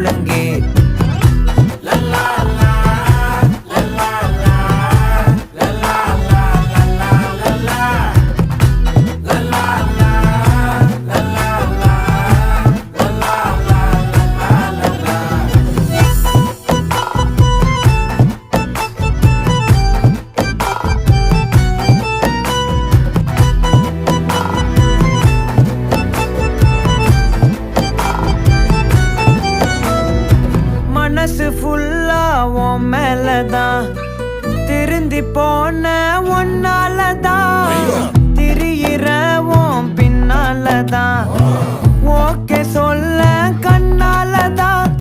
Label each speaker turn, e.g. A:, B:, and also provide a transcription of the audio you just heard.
A: முழங்கு. மனசு ஃபுல்லா உன் மேலதான், திருந்தி போன ஒன்னாலதான், திரியிற உன் பின்னாலதான், ஓகே சொல்ல கண்ணாலதான்.